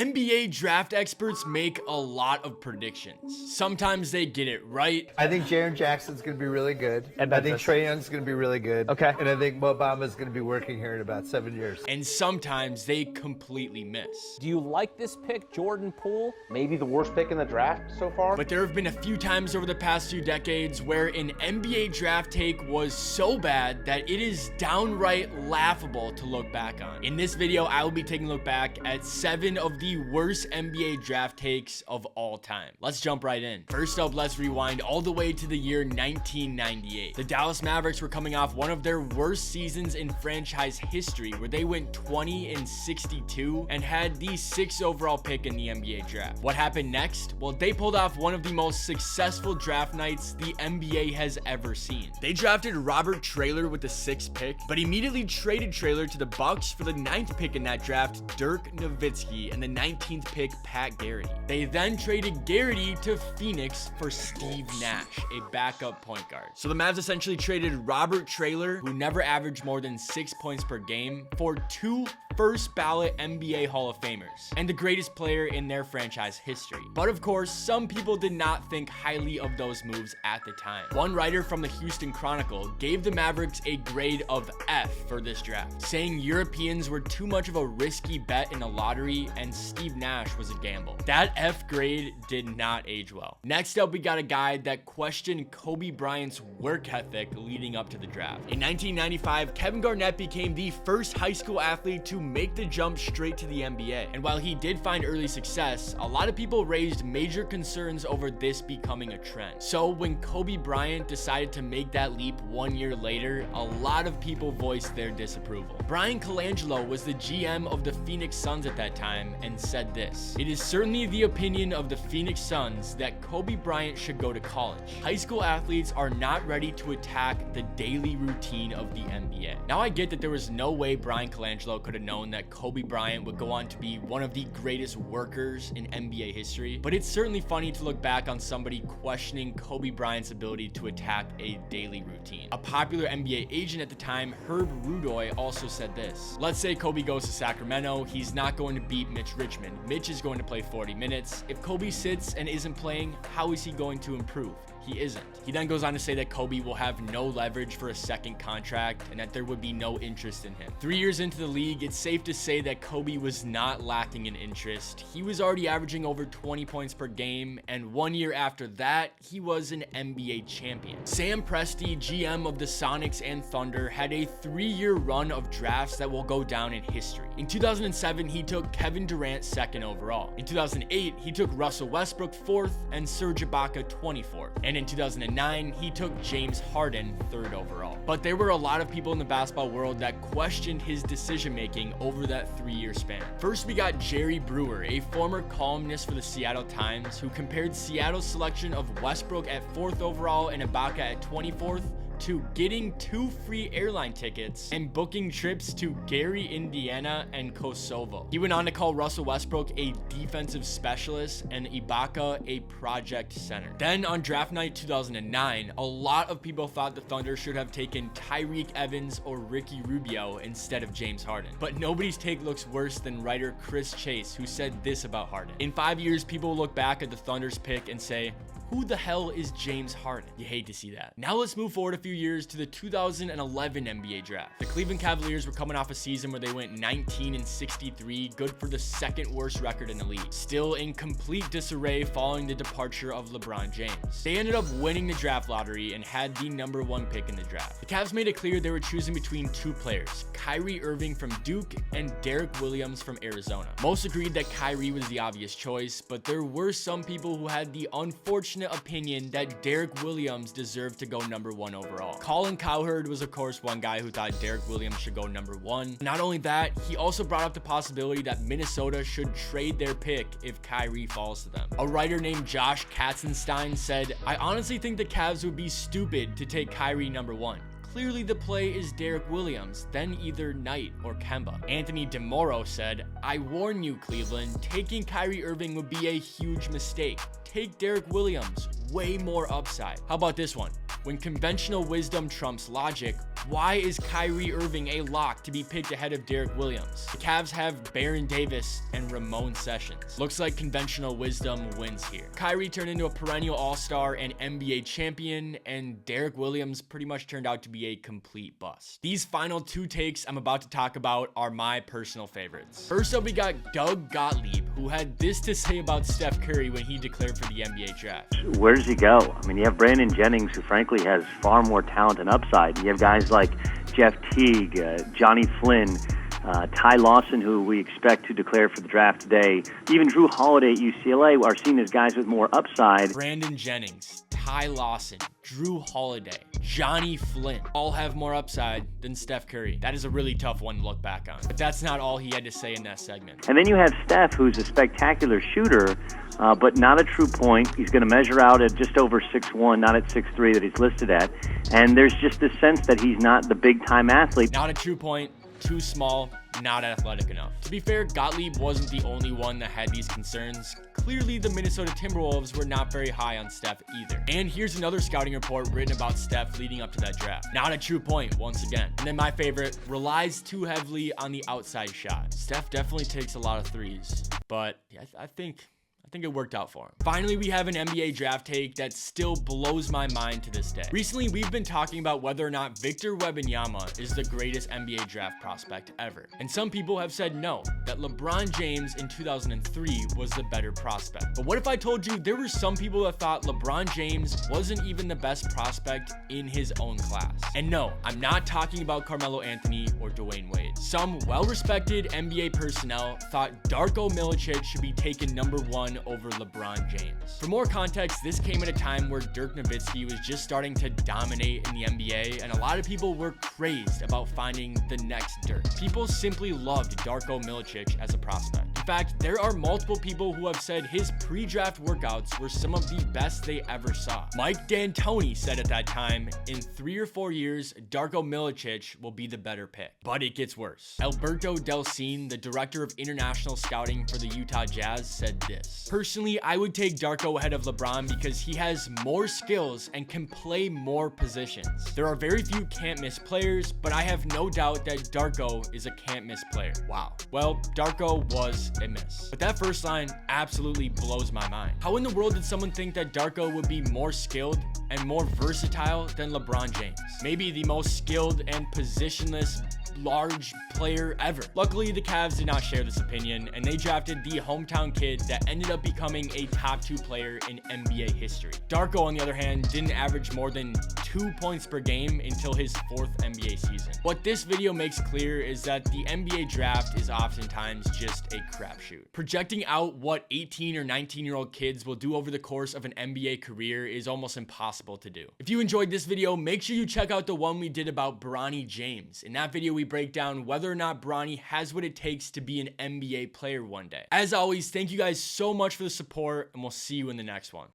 NBA draft experts make a lot of predictions. Sometimes they get it right. I think Jaren Jackson's going to be really good. And I think Trae Young's going to be really good. Okay. And I think Mo Bamba's going to be working here in about 7 years. And sometimes they completely miss. Do you like this pick, Jordan Poole? Maybe the worst pick in the draft so far? But there have been a few times over the past 2 decades where an NBA draft take was so bad that it is downright laughable to look back on. In this video, I will be taking a look back at 7 of the worst NBA draft takes of all time. Let's jump right in. First up, let's rewind all the way to the year 1998. The Dallas Mavericks were coming off one of their worst seasons in franchise history, where they went 20-62 and had the 6th overall pick in the NBA draft. What happened next? Well, they pulled off one of the most successful draft nights the NBA has ever seen. They drafted Robert Traylor with the 6th pick, but immediately traded Traylor to the Bucks for the 9th pick in that draft, Dirk Nowitzki, and the 19th pick, Pat Garrity. They then traded Garrity to Phoenix for Steve Nash, a backup point guard. So the Mavs essentially traded Robert Traylor, who never averaged more than 6 points per game, for 2 first ballot NBA Hall of Famers and the greatest player in their franchise history. But of course, some people did not think highly of those moves at the time. One writer from the Houston Chronicle gave the Mavericks a grade of F for this draft, saying Europeans were too much of a risky bet in a lottery and Steve Nash was a gamble. That F grade did not age well. Next up, we got a guy that questioned Kobe Bryant's work ethic leading up to the draft. In 1995, Kevin Garnett became the first high school athlete to make the jump straight to the NBA. And while he did find early success, a lot of people raised major concerns over this becoming a trend. So when Kobe Bryant decided to make that leap 1 year later, a lot of people voiced their disapproval. Brian Colangelo was the GM of the Phoenix Suns at that time and said this: "It is certainly the opinion of the Phoenix Suns that Kobe Bryant should go to college. High school athletes are not ready to attack the daily routine of the NBA." Now I get that there was no way Brian Colangelo could have known that Kobe Bryant would go on to be one of the greatest workers in NBA history, but it's certainly funny to look back on somebody questioning Kobe Bryant's ability to attack a daily routine. A popular NBA agent at the time, Herb Rudoy, also said this: "Let's say Kobe goes to Sacramento, he's not going to beat Mitch Richmond. Mitch is going to play 40 minutes. If Kobe sits and isn't playing, how is he going to improve? He isn't." He then goes on to say that Kobe will have no leverage for a second contract and that there would be no interest in him. 3 years into the league, it's safe to say that Kobe was not lacking in interest. He was already averaging over 20 points per game, and 1 year after that, he was an NBA champion. Sam Presti, GM of the Sonics and Thunder, had a 3-year run of drafts that will go down in history. In 2007, he took Kevin Durant 2nd overall. In 2008, he took Russell Westbrook 4th and Serge Ibaka 24th. And in 2009, he took James Harden 3rd overall. But there were a lot of people in the basketball world that questioned his decision-making over that 3-year span. First, we got Jerry Brewer, a former columnist for the Seattle Times, who compared Seattle's selection of Westbrook at 4th overall and Ibaka at 24th to getting 2 free airline tickets and booking trips to Gary, Indiana and Kosovo. He went on to call Russell Westbrook a defensive specialist and Ibaka a project center. Then on draft night 2009, a lot of people thought the Thunder should have taken Tyreek Evans or Ricky Rubio instead of James Harden. But nobody's take looks worse than writer Chris Chase, who said this about Harden: "In 5 years, people will look back at the Thunder's pick and say, who the hell is James Harden?" You hate to see that. Now let's move forward a few years to the 2011 NBA draft. The Cleveland Cavaliers were coming off a season where they went 19-63, good for the 2nd worst record in the league. Still in complete disarray following the departure of LeBron James. They ended up winning the draft lottery and had the number 1 pick in the draft. The Cavs made it clear they were choosing between 2 players, Kyrie Irving from Duke and Derek Williams from Arizona. Most agreed that Kyrie was the obvious choice, but there were some people who had the unfortunate opinion that Derek Williams deserved to go number 1 overall. Colin Cowherd was of course one guy who thought Derek Williams should go number 1. Not only that, he also brought up the possibility that Minnesota should trade their pick if Kyrie falls to them. A writer named Josh Katzenstein said, "I honestly think the Cavs would be stupid to take Kyrie number 1. Clearly the play is Derek Williams, then either Knight or Kemba." Anthony DeMoro said, "I warn you, Cleveland, taking Kyrie Irving would be a huge mistake. Take Derek Williams, way more upside." How about this one? When conventional wisdom trumps logic, why is Kyrie Irving a lock to be picked ahead of Derek Williams? The Cavs have Baron Davis and Ramon Sessions. Looks like conventional wisdom wins here. Kyrie turned into a perennial all-star and NBA champion, and Derek Williams pretty much turned out to be a complete bust. These final two takes I'm about to talk about are my personal favorites. First up, we got Doug Gottlieb, who had this to say about Steph Curry when he declared for the NBA draft. Where does he go? I mean, you have Brandon Jennings, who frankly has far more talent and upside. You have guys like Jeff Teague, Johnny Flynn, Ty Lawson, who we expect to declare for the draft today. Even Drew Holiday at UCLA are seen as guys with more upside. Brandon Jennings, Ty Lawson, Drew Holiday, Johnny Flynn all have more upside than Steph Curry. That is a really tough one to look back on. But that's not all he had to say in that segment. And then you have Steph, who's a spectacular shooter, but not a true point. He's going to measure out at just over 6'1", not at 6'3" that he's listed at. And there's just this sense that he's not the big-time athlete. Not a true point, too small, not athletic enough. To be fair, Gottlieb wasn't the only one that had these concerns. Clearly, the Minnesota Timberwolves were not very high on Steph either. And here's another scouting report written about Steph leading up to that draft. Not a true point, once again. And then my favorite, relies too heavily on the outside shot. Steph definitely takes a lot of threes, but I think it worked out for him. Finally, we have an NBA draft take that still blows my mind to this day. Recently, we've been talking about whether or not Victor Wembanyama is the greatest NBA draft prospect ever. And some people have said no, that LeBron James in 2003 was the better prospect. But what if I told you there were some people that thought LeBron James wasn't even the best prospect in his own class? And no, I'm not talking about Carmelo Anthony or Dwayne Wade. Some well-respected NBA personnel thought Darko Milicic should be taken #1 over LeBron James. For more context, this came at a time where Dirk Nowitzki was just starting to dominate in the NBA, and a lot of people were crazed about finding the next Dirk. People simply loved Darko Milicic as a prospect. In fact, there are multiple people who have said his pre-draft workouts were some of the best they ever saw. Mike D'Antoni said at that time, in 3 or 4 years, Darko Milicic will be the better pick. But it gets worse. Alberto Delcine, the director of international scouting for the Utah Jazz, said this: "Personally, I would take Darko ahead of LeBron because he has more skills and can play more positions. There are very few can't-miss players, but I have no doubt that Darko is a can't-miss player." Wow. Well, Darko was a miss. But that first line absolutely blows my mind. How in the world did someone think that Darko would be more skilled and more versatile than LeBron James? Maybe the most skilled and positionless large player ever. Luckily, the Cavs did not share this opinion, and they drafted the hometown kid that ended up becoming a top 2 player in NBA history. Darko, on the other hand, didn't average more than 2 points per game until his 4th NBA season. What this video makes clear is that the NBA draft is oftentimes just a crapshoot. Projecting out what 18 or 19-year-old kids will do over the course of an NBA career is almost impossible to do. If you enjoyed this video, make sure you check out the one we did about Bronny James. In that video, we break down whether or not Bronny has what it takes to be an NBA player one day. As always, thank you guys so much for the support, and we'll see you in the next one.